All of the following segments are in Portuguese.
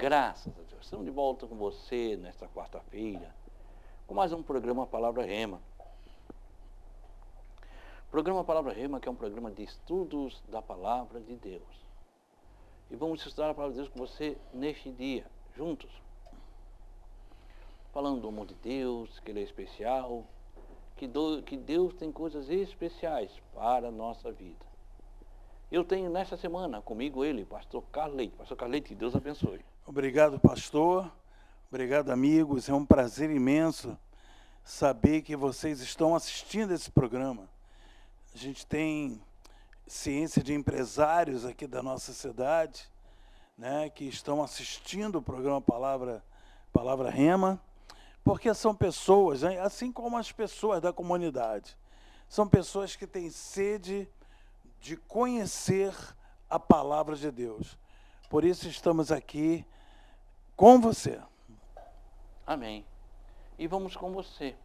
Graças a Deus. Estamos de volta com você nesta quarta-feira, com mais um programa Palavra Rema. Programa Palavra Rema, que é um programa de estudos da Palavra de Deus. E vamos estudar a Palavra de Deus com você neste dia, juntos. Falando do amor de Deus, que Ele é especial, que Deus tem coisas especiais para a nossa vida. Eu tenho nesta semana comigo ele, pastor Carleite. Pastor Carleite, que Deus abençoe. Obrigado, pastor. Obrigado, amigos. É um prazer imenso saber que vocês estão assistindo esse programa. A gente tem ciência de empresários aqui da nossa cidade, né, que estão assistindo o programa Palavra Rema, porque são pessoas, né, assim como as pessoas da comunidade, são pessoas que têm sede de conhecer a palavra de Deus. Por isso estamos aqui com você. Amém. E vamos com você,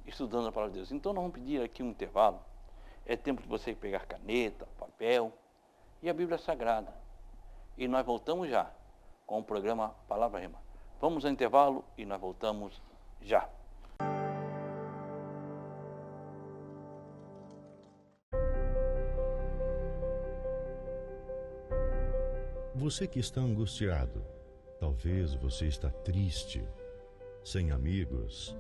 estudando a palavra de Deus. Então nós vamos pedir aqui um intervalo. É tempo de você pegar caneta, papel e a Bíblia Sagrada. E nós voltamos já com o programa Palavra Rema. Vamos ao intervalo e nós voltamos já. Você que está angustiado, talvez você está triste, sem amigos.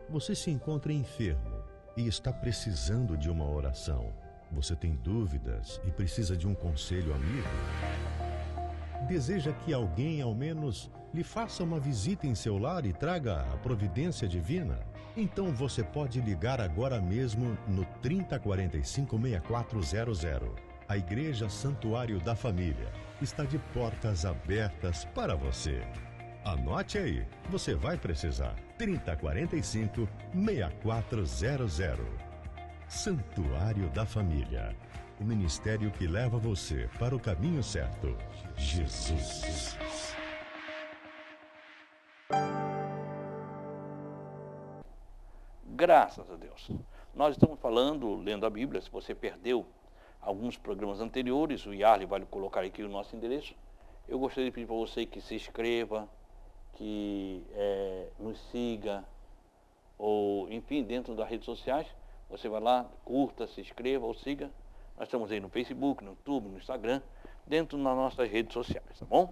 Você se encontra enfermo e está precisando de uma oração. Você tem dúvidas e precisa de um conselho amigo? Deseja que alguém, ao menos, lhe faça uma visita em seu lar e traga a providência divina? Então você pode ligar agora mesmo no 3045-6400. A Igreja Santuário da Família está de portas abertas para você. Anote aí, você vai precisar. 3045-6400. Santuário da Família. O ministério que leva você para o caminho certo. Jesus. Graças a Deus. Nós estamos falando, lendo a Bíblia. Se você perdeu alguns programas anteriores, o Yarley vai colocar aqui o nosso endereço. Eu gostaria de pedir para você que se inscreva, que nos siga, ou enfim, dentro das redes sociais, você vai lá, curta, se inscreva ou siga. Nós estamos aí no Facebook, no YouTube, no Instagram, dentro das nossas redes sociais, tá bom?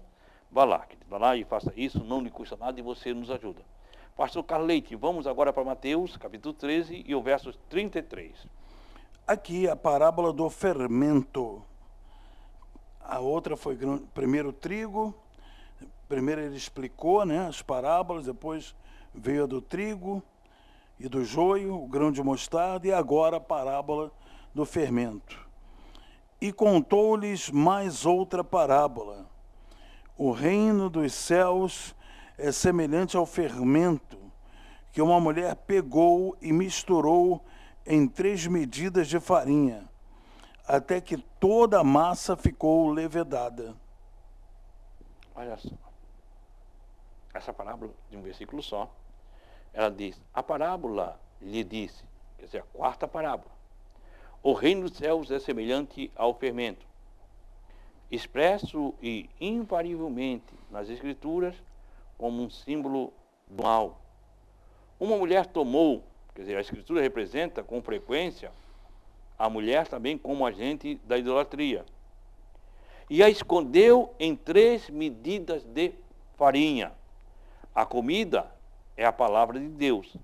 Vá lá, querido, vá lá e faça isso, não lhe custa nada e você nos ajuda. Pastor Carleite, vamos agora para Mateus, capítulo 13 e o verso 33. Aqui a parábola do fermento. A outra foi primeiro o trigo. Primeiro ele explicou, né, as parábolas, depois veio a do trigo e do joio, o grão de mostarda, e agora a parábola do fermento. E contou-lhes mais outra parábola. O reino dos céus é semelhante ao fermento que uma mulher pegou e misturou em 3 medidas de farinha, até que toda a massa ficou levedada. Olha só. Essa parábola, de um versículo só, ela diz, a parábola lhe disse, quer dizer, a quarta parábola, o reino dos céus é semelhante ao fermento, expresso e invariavelmente nas Escrituras como um símbolo do mal. Uma mulher tomou, quer dizer, a Escritura representa com frequência a mulher também como agente da idolatria, e a escondeu em 3 medidas de farinha. A comida é a palavra de Deus,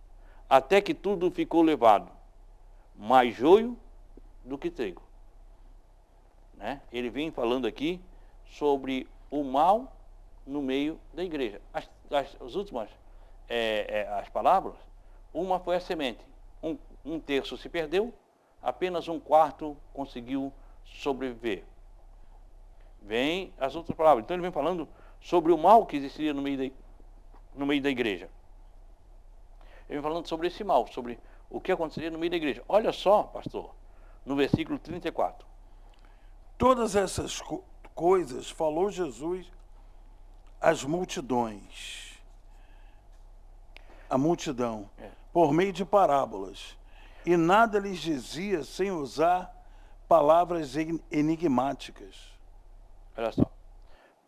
até que tudo ficou levado, mais joio do que trigo. Né? Ele vem falando aqui sobre o mal no meio da igreja. As últimas as palavras, uma foi a semente. Um terço se perdeu, apenas 1/4 conseguiu sobreviver. Vem as outras palavras. Então ele vem falando sobre o mal que existiria no meio da igreja. Ele vem falando sobre esse mal, sobre o que aconteceria no meio da igreja. Olha só, pastor, no versículo 34. Todas essas coisas falou Jesus às multidões. A multidão, por meio de parábolas. E nada lhes dizia sem usar palavras enigmáticas. Olha só.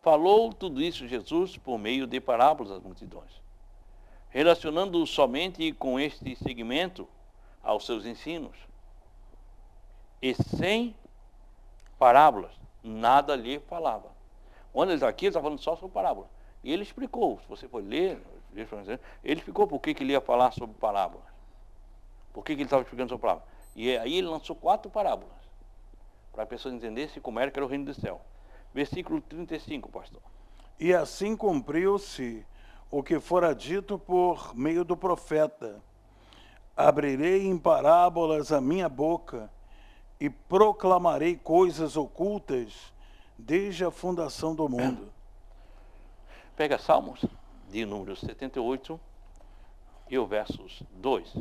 Falou tudo isso Jesus por meio de parábolas às multidões, relacionando somente com este segmento aos seus ensinos. E sem parábolas, nada lhe falava. Quando ele está aqui, ele está falando só sobre parábolas. E ele explicou, se você for ler, ele explicou por que ele ia falar sobre parábolas. Por que ele estava explicando sobre parábolas. E aí ele lançou 4 parábolas, para a pessoa entender como era que era o reino do céu. Versículo 35, pastor. E assim cumpriu-se o que fora dito por meio do profeta: abrirei em parábolas a minha boca e proclamarei coisas ocultas desde a fundação do mundo. Pega Salmos, de número 78, e o versos 2.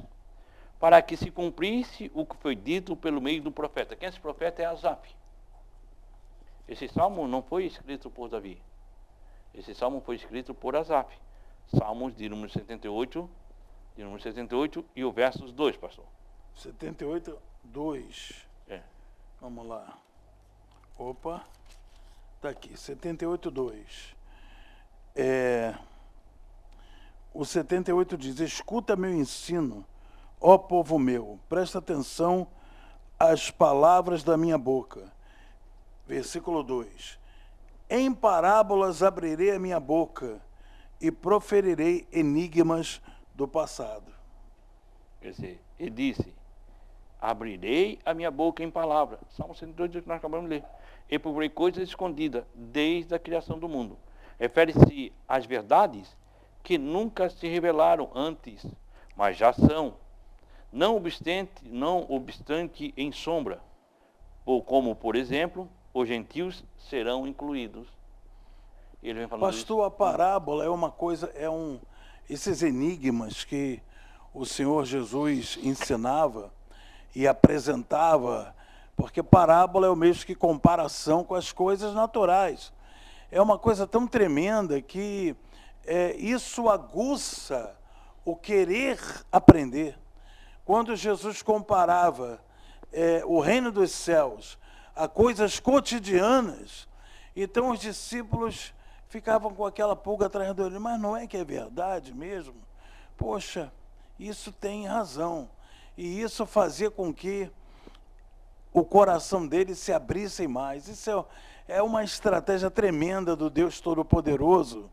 Para que se cumprisse o que foi dito pelo meio do profeta. Quem é esse profeta? É Asaf. Esse salmo não foi escrito por Davi. Esse salmo foi escrito por Asaf. Salmos de número 78, e o versos 2, pastor. 78, 2. É. Vamos lá. Opa. Está aqui, 78, 2. O 78 diz: escuta meu ensino, ó povo meu, presta atenção às palavras da minha boca. Versículo 2: em parábolas abrirei a minha boca e proferirei enigmas do passado. Quer dizer, ele disse: abrirei a minha boca em palavras. Salmo 102, que nós acabamos de ler. E procurei coisas escondidas desde a criação do mundo. Refere-se às verdades que nunca se revelaram antes, mas já são, não obstante em sombra, ou como, por exemplo, os gentios serão incluídos. Ele vem falando Pastor, isso. a parábola é uma coisa, esses enigmas que o Senhor Jesus ensinava e apresentava, porque parábola é o mesmo que comparação com as coisas naturais. É uma coisa tão tremenda que isso aguça o querer aprender. Quando Jesus comparava o reino dos céus a coisas cotidianas, então os discípulos ficavam com aquela pulga atrás do olho: mas não é que é verdade mesmo? Poxa, isso tem razão. E isso fazia com que o coração deles se abrisse mais. Isso é uma estratégia tremenda do Deus Todo-Poderoso,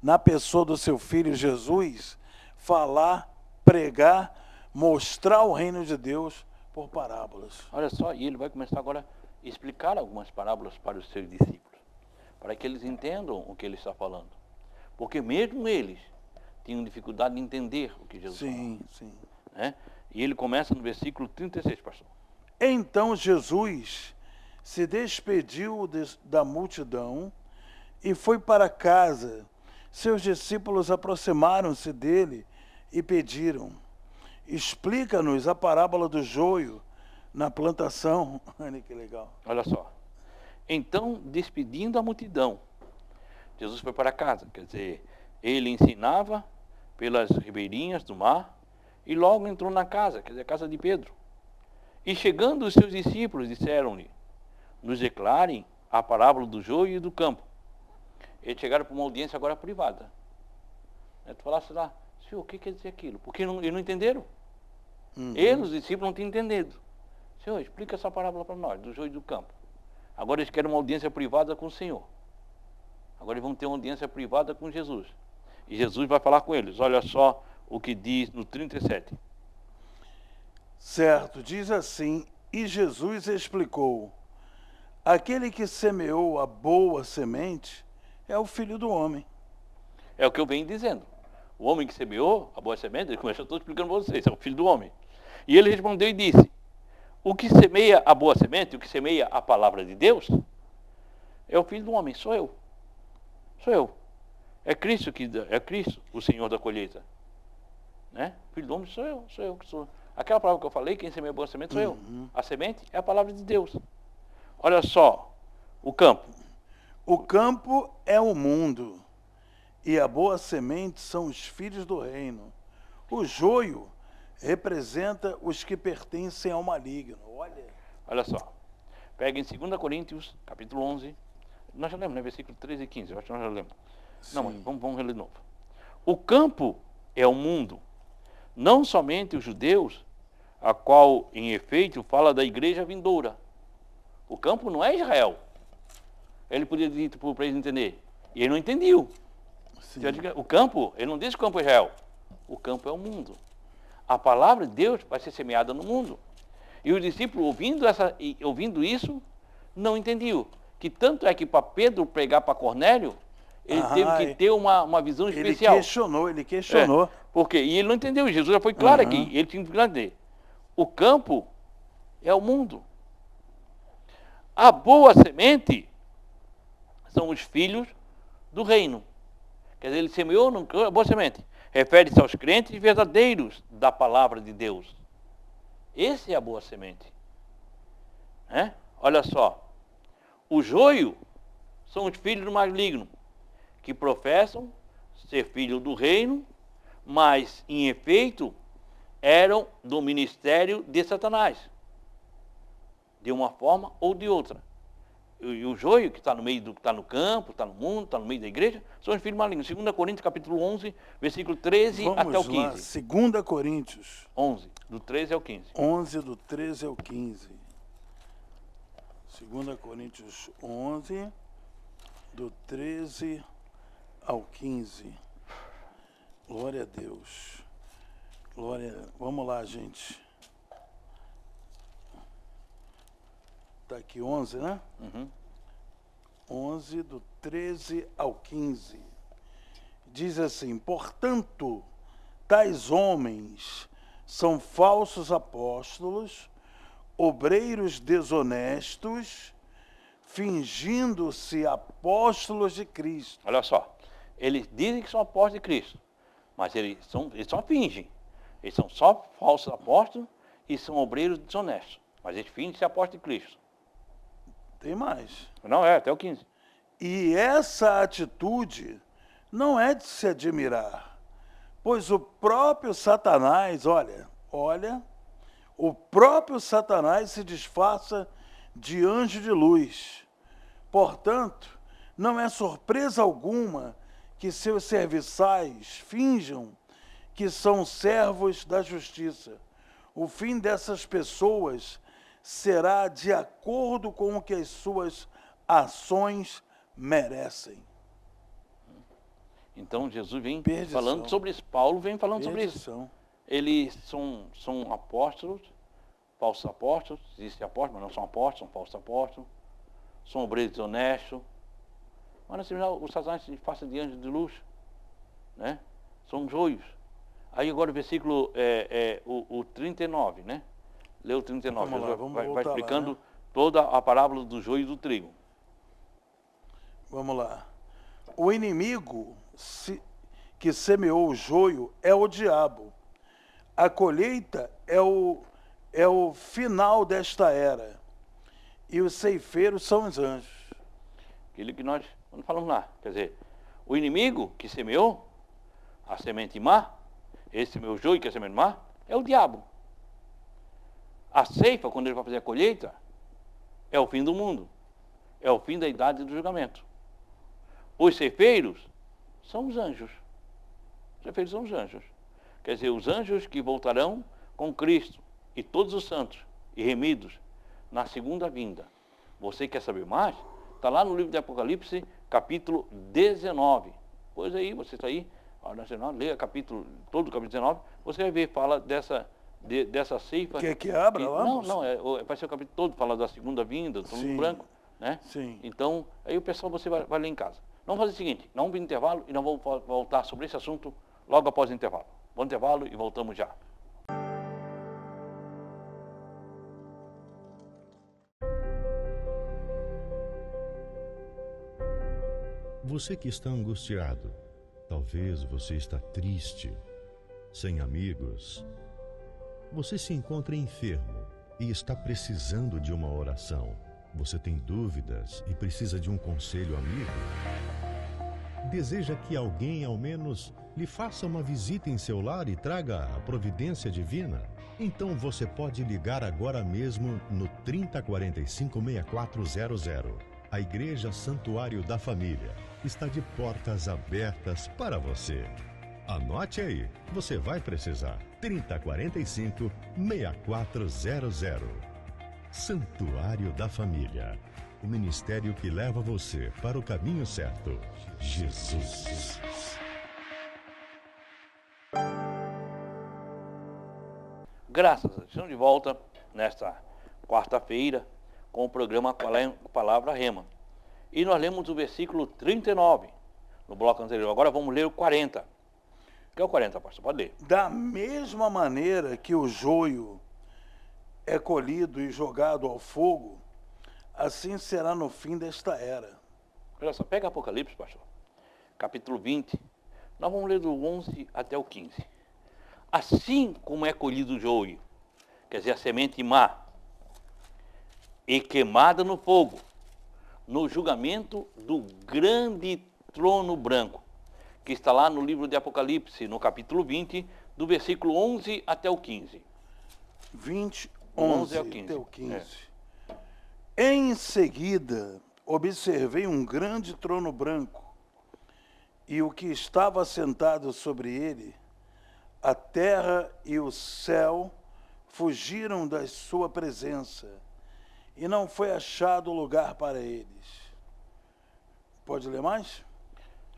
na pessoa do seu Filho Jesus, falar, pregar, mostrar o reino de Deus por parábolas. Olha só, e ele vai começar agora a explicar algumas parábolas para os seus discípulos, para que eles entendam o que ele está falando. Porque mesmo eles tinham dificuldade de entender o que Jesus falava. Sim. Né? E ele começa no versículo 36, pastor. Então Jesus se despediu da multidão e foi para casa. Seus discípulos aproximaram-se dele e pediram: explica-nos a parábola do joio na plantação. Olha que legal. Olha só. Então, despedindo a multidão, Jesus foi para casa. Quer dizer, ele ensinava pelas ribeirinhas do mar e logo entrou na casa, quer dizer, a casa de Pedro. E chegando os seus discípulos, disseram-lhe: nos declarem a parábola do joio e do campo. Eles chegaram para uma audiência agora privada. Tu falasse lá: Senhor, o que quer dizer aquilo? Porque eles não entenderam. Eles, os discípulos, não tinham entendido. Senhor, explica essa parábola para nós, do joio e do campo. Agora eles querem uma audiência privada com o Senhor. Agora eles vão ter uma audiência privada com Jesus. E Jesus vai falar com eles. Olha só o que diz no 37. Certo, diz assim: e Jesus explicou: aquele que semeou a boa semente é o Filho do Homem. É o que eu venho dizendo. O homem que semeou a boa semente, ele começou, estou explicando para vocês, é o Filho do Homem. E ele respondeu e disse: o que semeia a boa semente, o que semeia a palavra de Deus, é o Filho do Homem, sou eu. Sou eu. É Cristo, o Senhor da colheita. Né? Filho do Homem sou eu que sou. Aquela palavra que eu falei, quem semeia a boa semente sou eu. A semente é a palavra de Deus. Olha só, o campo. O campo é o mundo, e a boa semente são os filhos do reino. O joio representa os que pertencem ao maligno. Olha só. Pega em 2 Coríntios, capítulo 11, Nós já lemos, né? Versículo 13 e 15, eu acho que nós já lemos. Não, mas Sim. vamos reler de novo. O campo é o mundo, não somente os judeus, a qual, em efeito, fala da igreja vindoura. O campo não é Israel. Ele podia dizer para eles entender. E ele não entendeu. Sim. O campo, ele não diz que o campo é Israel. O campo é o mundo. A palavra de Deus vai ser semeada no mundo. E o discípulo, ouvindo isso, não entendeu. Que tanto é que para Pedro pregar para Cornélio, ele teve que ter uma visão especial. Ele questionou. Por quê? E ele não entendeu. Jesus já foi claro aqui. Ele tinha que entender. O campo é o mundo. A boa semente são os filhos do reino. Quer dizer, ele semeou a boa semente. Refere-se aos crentes verdadeiros da palavra de Deus. Essa é a boa semente. Olha só. O joio são os filhos do maligno, que professam ser filhos do reino, mas, em efeito, eram do ministério de Satanás, de uma forma ou de outra. E o joio, que está no meio está no campo, está no mundo, está no meio da igreja, são os filhos malignos. 2 Coríntios, capítulo 11, versículo 13 até o 15. 2 Coríntios 11, do 13 ao 15. 11, do 13 ao 15. 2 Coríntios 11, do 13 ao 15. Glória a Deus. Vamos lá, gente. Está aqui 11, né? 11, do 13 ao 15. Diz assim: portanto, tais homens são falsos apóstolos, obreiros desonestos, fingindo-se apóstolos de Cristo. Olha só, eles dizem que são apóstolos de Cristo, mas eles só fingem. Eles são só falsos apóstolos e são obreiros desonestos, mas eles fingem ser apóstolos de Cristo. Tem mais. Não, até o 15. E essa atitude não é de se admirar, pois o próprio Satanás, olha, o próprio Satanás se disfarça de anjo de luz. Portanto, não é surpresa alguma que seus serviçais finjam que são servos da justiça. O fim dessas pessoas será de acordo com o que as suas ações merecem. Então Jesus vem Perdição. falando sobre isso. Paulo vem falando sobre isso. Perdição. Eles são apóstolos, falsos apóstolos, existem apóstolos, mas não são apóstolos, são falsos apóstolos, são obreiros desonestos. Mas assim, o Satanás se disfarça de anjo de luz, né? São joios. Aí agora o versículo o 39, né? Lê o 39, Vamos lá, vamos vai explicando lá, né? toda a parábola do joio e do trigo. Vamos lá. O inimigo que semeou o joio é o diabo. A colheita é o final desta era. E os ceifeiros são os anjos. Aquilo que nós falamos lá. Quer dizer, o inimigo que semeou a semente má, esse semeou o joio que é a semente má, é o diabo. A ceifa, quando ele vai fazer a colheita, é o fim do mundo. É o fim da idade do julgamento. Os ceifeiros são os anjos. Os ceifeiros são os anjos. Quer dizer, os anjos que voltarão com Cristo e todos os santos e remidos na segunda vinda. Você quer saber mais? Está lá no livro de Apocalipse, capítulo 19. Pois aí, você está aí, lê todo o capítulo 19, você vai ver, fala dessa ceifa. Quer que abra lá? Não, vai ser o capítulo todo, fala da segunda vinda, do mundo branco, né? Sim. Então, aí o pessoal, você vai ler em casa. Vamos fazer o seguinte, nós vamos para o intervalo e nós vamos voltar sobre esse assunto logo após o intervalo. Vamos ao intervalo e voltamos já. Você que está angustiado, talvez você está triste, sem amigos. Você se encontra enfermo e está precisando de uma oração. Você tem dúvidas e precisa de um conselho amigo? Deseja que alguém, ao menos, lhe faça uma visita em seu lar e traga a providência divina? Então você pode ligar agora mesmo no 3045-6400. A Igreja Santuário da Família está de portas abertas para você. Anote aí, você vai precisar. 3045-6400. Santuário da Família. O ministério que leva você para o caminho certo. Jesus. Graças a Deus, estamos de volta nesta quarta-feira com o programa Palavra Rema. E nós lemos o versículo 39 no bloco anterior. Agora vamos ler o 40. Que é o 40, pastor? Pode ler. Da mesma maneira que o joio é colhido e jogado ao fogo, assim será no fim desta era. Olha só, pega Apocalipse, pastor. Capítulo 20. Nós vamos ler do 11 até o 15. Assim como é colhido o joio, quer dizer, a semente má, e queimada no fogo, no julgamento do grande trono branco, que está lá no livro de Apocalipse, no capítulo 20, do versículo 11 até o 15. 20, 11 11 ao 15. até o 15. Em seguida, observei um grande trono branco, e o que estava sentado sobre ele, a terra e o céu fugiram da sua presença, e não foi achado lugar para eles. Pode ler mais?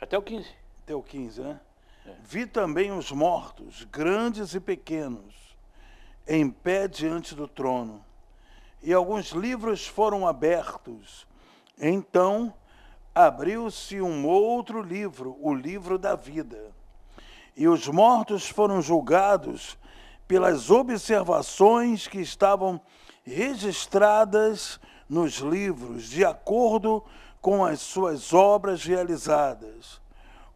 Até o 15. Até o 15, né? Vi também os mortos, grandes e pequenos, em pé diante do trono. E alguns livros foram abertos. Então abriu-se um outro livro, o livro da vida. E os mortos foram julgados pelas observações que estavam registradas nos livros, de acordo com as suas obras realizadas.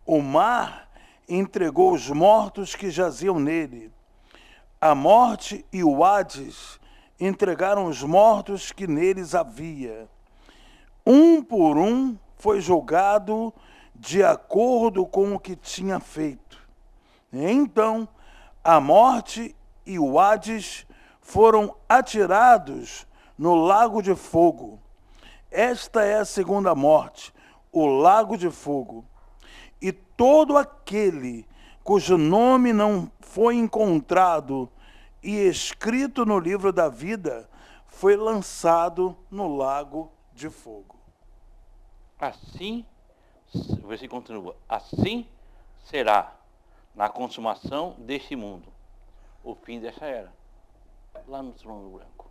O mar entregou os mortos que jaziam nele. A morte e o Hades entregaram os mortos que neles havia. Um por um foi julgado de acordo com o que tinha feito. Então, a morte e o Hades foram atirados no lago de fogo. Esta é a segunda morte, o lago de fogo. E todo aquele cujo nome não foi encontrado e escrito no livro da vida foi lançado no lago de fogo. Assim, o versículo continua, assim será na consumação deste mundo, o fim desta era, lá no trono branco.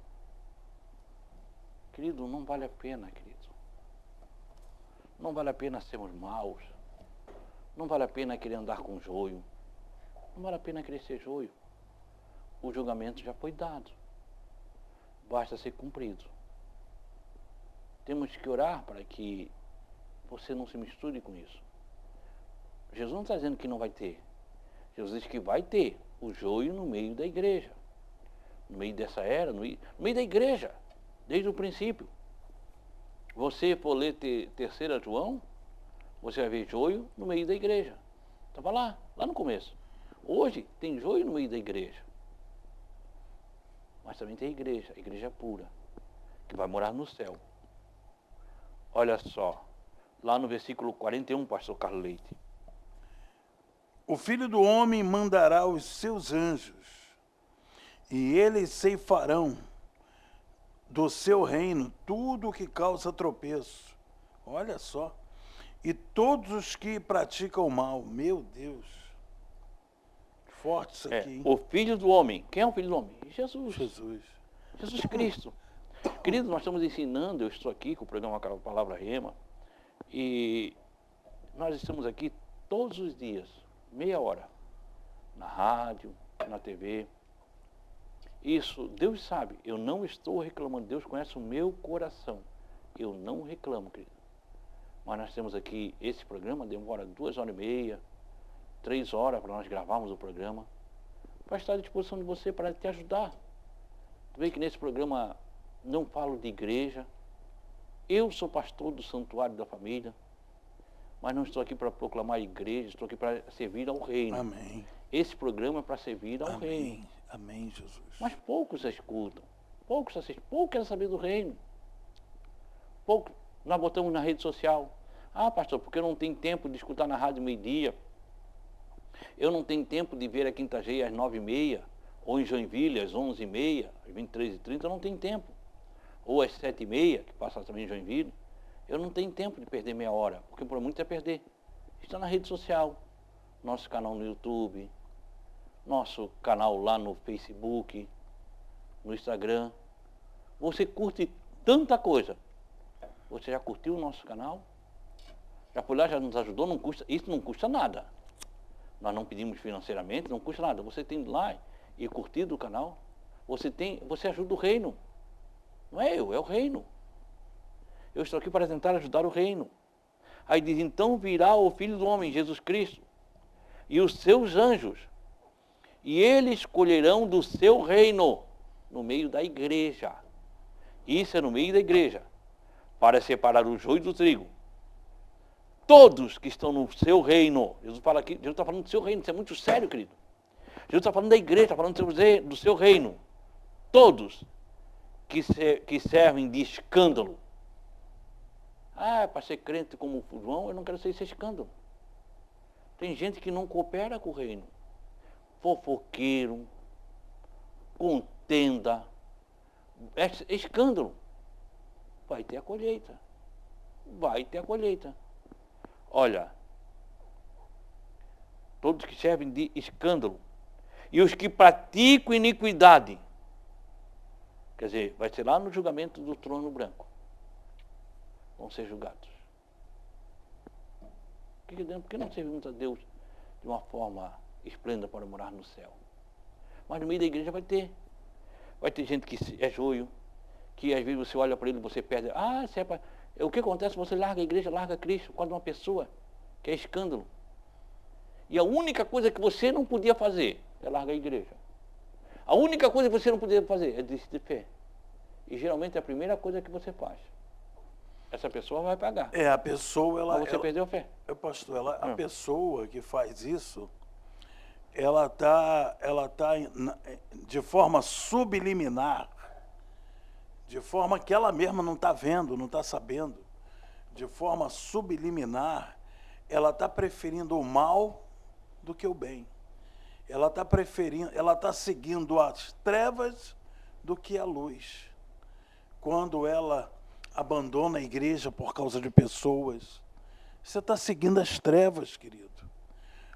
Querido, não vale a pena, querido. Não vale a pena sermos maus. Não vale a pena querer andar com joio. Não vale a pena querer ser joio. O julgamento já foi dado. Basta ser cumprido. Temos que orar para que você não se misture com isso. Jesus não está dizendo que não vai ter. Jesus diz que vai ter o joio no meio da igreja. No meio dessa era, no meio da igreja, desde o princípio. Você for ler 3 João, você vai ver joio no meio da igreja. Estava lá no começo. Hoje tem joio no meio da igreja. Mas também tem a igreja pura, que vai morar no céu. Olha só, lá no versículo 41, pastor Carlos Leite. O Filho do Homem mandará os seus anjos, e eles ceifarão do seu reino tudo o que causa tropeço. Olha só. E todos os que praticam o mal. Meu Deus. Forte isso aqui, hein? O Filho do Homem. Quem é o Filho do Homem? Jesus. Jesus Cristo. Queridos, nós estamos ensinando, eu estou aqui com o programa Palavra Rema, e nós estamos aqui todos os dias, meia hora, na rádio, na TV. Isso, Deus sabe, eu não estou reclamando, Deus conhece o meu coração. Eu não reclamo, querido. Mas nós temos aqui, esse programa demora 2h30, 3 horas para nós gravarmos o programa, para estar à disposição de você, para te ajudar. Tu vê que nesse programa não falo de igreja. Eu sou pastor do Santuário da Família, mas não estou aqui para proclamar igreja, estou aqui para servir ao reino. Amém. Esse programa é para servir ao reino. Amém, Jesus. Mas poucos escutam, poucos assistem, poucos querem saber do reino. Pouco, Nós botamos na rede social. Ah, pastor, porque eu não tenho tempo de escutar na rádio meio-dia. Eu não tenho tempo de ver a Quinta G às 9h30, ou em Joinville às 11h30, às 23h30, eu não tenho tempo. Ou às 7h30, que passa também em Joinville. Eu não tenho tempo de perder meia hora, porque por muito é perder. Está na rede social, nosso canal no YouTube, nosso canal lá no Facebook, no Instagram. Você curte tanta coisa. Você já curtiu o nosso canal? Já foi lá, já nos ajudou? Não custa, isso não custa nada. Nós não pedimos financeiramente, não custa nada. Você tem lá e curtido o canal, você ajuda o reino. Não é eu, é o reino. Eu estou aqui para tentar ajudar o reino. Aí diz, então virá o Filho do Homem, Jesus Cristo, e os seus anjos, e eles colherão do seu reino, no meio da igreja. Isso é no meio da igreja, para separar o joio do trigo. Todos que estão no seu reino, Jesus fala aqui, Jesus está falando do seu reino, isso é muito sério, querido. Jesus está falando da igreja, está falando do seu reino. Todos que servem de escândalo. Ah, para ser crente como o João, eu não quero ser esse escândalo. Tem gente que não coopera com o reino. Fofoqueiro, contenda, escândalo. Vai ter a colheita. Vai ter a colheita. Olha, todos que servem de escândalo e os que praticam iniquidade, quer dizer, vai ser lá no julgamento do trono branco, vão ser julgados. Por que não servimos a Deus de uma forma esplêndida para morar no céu? Mas no meio da igreja vai ter gente que é joio, que às vezes você olha para ele e você perde. Ah, se é para... O que acontece? Você larga a igreja, larga Cristo, por causa de uma pessoa que é escândalo. E a única coisa que você não podia fazer é largar a igreja. A única coisa que você não podia fazer é desistir de fé. E geralmente é a primeira coisa que você faz. Essa pessoa vai pagar. É, a pessoa, Mas você perdeu a fé. Pastor, a pessoa que faz isso, ela tá de forma subliminar, de forma que ela mesma não está vendo, não está sabendo, de forma subliminar, ela está preferindo o mal do que o bem. Ela está seguindo as trevas do que a luz. Quando ela abandona a igreja por causa de pessoas, você está seguindo as trevas, querido.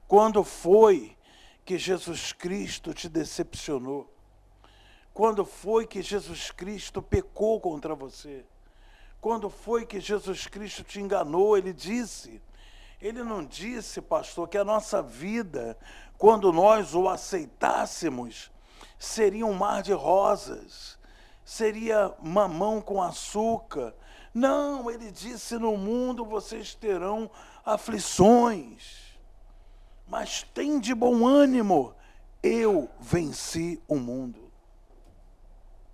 Quando foi que Jesus Cristo te decepcionou? Quando foi que Jesus Cristo pecou contra você? Quando foi que Jesus Cristo te enganou? Ele não disse, pastor, que a nossa vida, quando nós o aceitássemos, seria um mar de rosas, seria mamão com açúcar. Não, ele disse, no mundo vocês terão aflições, mas tem de bom ânimo, eu venci o mundo.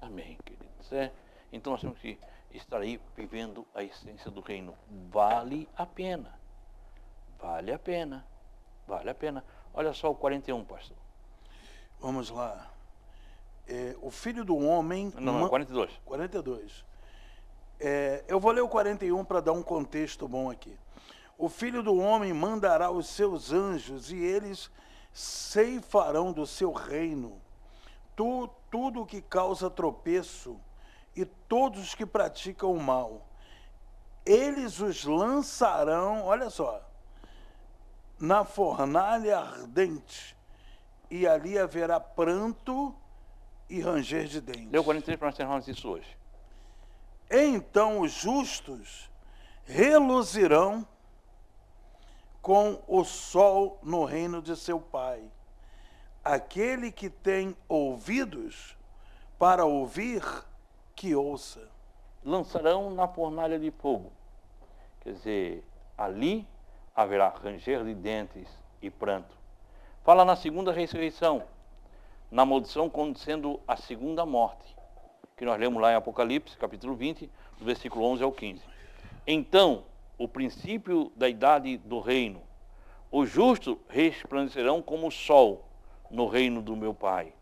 Amém, queridos. Então nós temos que estar aí vivendo a essência do reino. Vale a pena. Vale a pena. Vale a pena. Olha só o 41, pastor. Vamos lá. O Filho do Homem... Não, 42. 42. Eu vou ler o 41 para dar um contexto bom aqui. O Filho do Homem mandará os seus anjos e eles ceifarão do seu reino tudo que causa tropeço e todos os que praticam o mal. Eles os lançarão, olha só, na fornalha ardente, e ali haverá pranto e ranger de dentes. Deu 43 para nós encerrarmos isso hoje. Então os justos reluzirão com o sol no reino de seu Pai. Aquele que tem ouvidos para ouvir, que ouça. Lançarão na fornalha de fogo. Quer dizer, ali haverá ranger de dentes e pranto. Fala na segunda ressurreição, na maldição acontecendo a segunda morte, que nós lemos lá em Apocalipse, capítulo 20, do versículo 11 ao 15. Então, o princípio da idade do reino, os justos resplandecerão como o sol no reino do meu Pai.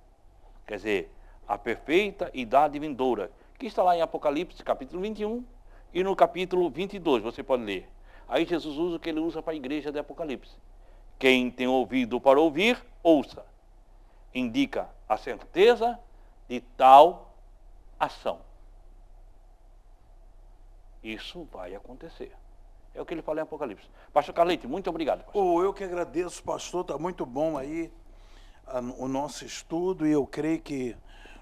Quer dizer, a perfeita idade vindoura, que está lá em Apocalipse, capítulo 21 E no capítulo 22, você pode ler. Aí Jesus usa o que ele usa para a igreja de Apocalipse. Quem tem ouvido para ouvir, ouça. Indica a certeza de tal ação. Isso vai acontecer. É o que ele fala em Apocalipse. Pastor Carlete, muito obrigado, pastor. Eu que agradeço, pastor, está muito bom aí o nosso estudo, e eu creio que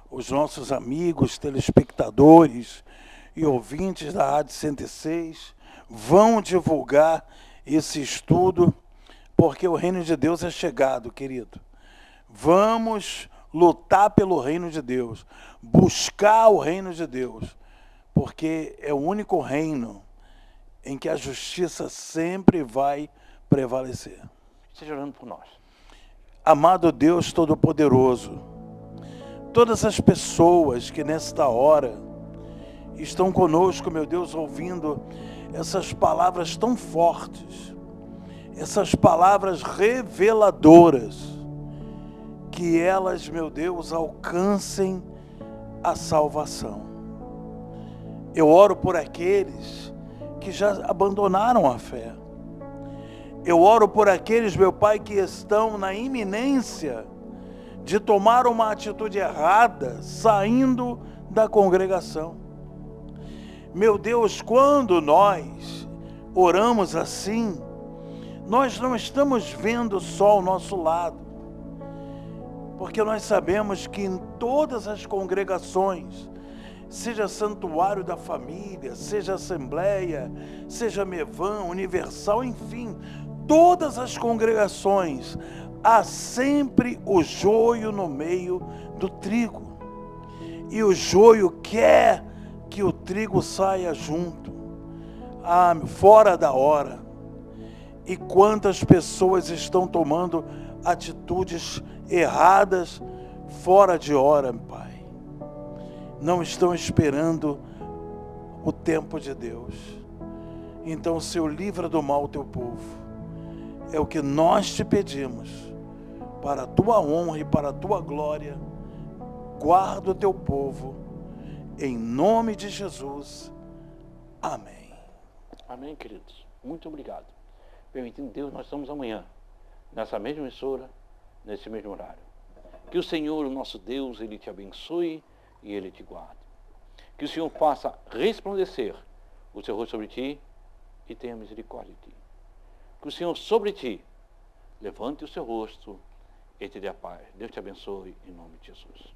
os nossos amigos, telespectadores e ouvintes da Rádio 106 vão divulgar esse estudo, porque o reino de Deus é chegado, querido. Vamos lutar pelo reino de Deus, buscar o reino de Deus, porque é o único reino em que a justiça sempre vai prevalecer. Esteja orando por nós. Amado Deus Todo-Poderoso, todas as pessoas que nesta hora estão conosco, meu Deus, ouvindo essas palavras tão fortes, essas palavras reveladoras, que elas, meu Deus, alcancem a salvação. Eu oro por aqueles que já abandonaram a fé. Eu oro por aqueles, meu Pai, que estão na iminência de tomar uma atitude errada, saindo da congregação. Meu Deus, quando nós oramos assim, nós não estamos vendo só o nosso lado, porque nós sabemos que em todas as congregações, seja Santuário da Família, seja Assembleia, seja Mevan, Universal, enfim, todas as congregações, há sempre o joio no meio do trigo. E o joio quer que o trigo saia junto, fora da hora. E quantas pessoas estão tomando atitudes erradas fora de hora, Pai. Não estão esperando o tempo de Deus. Então, Senhor, livra do mal o teu povo. É o que nós te pedimos, para a tua honra e para a tua glória. Guarda o teu povo, em nome de Jesus. Amém. Amém, queridos. Muito obrigado. Permitindo Deus, nós estamos amanhã, nessa mesma emissora, nesse mesmo horário. Que o Senhor, o nosso Deus, Ele te abençoe e Ele te guarde. Que o Senhor faça resplandecer o seu rosto sobre ti e tenha misericórdia de ti. Que o Senhor sobre ti levante o seu rosto e te dê a paz. Deus te abençoe em nome de Jesus.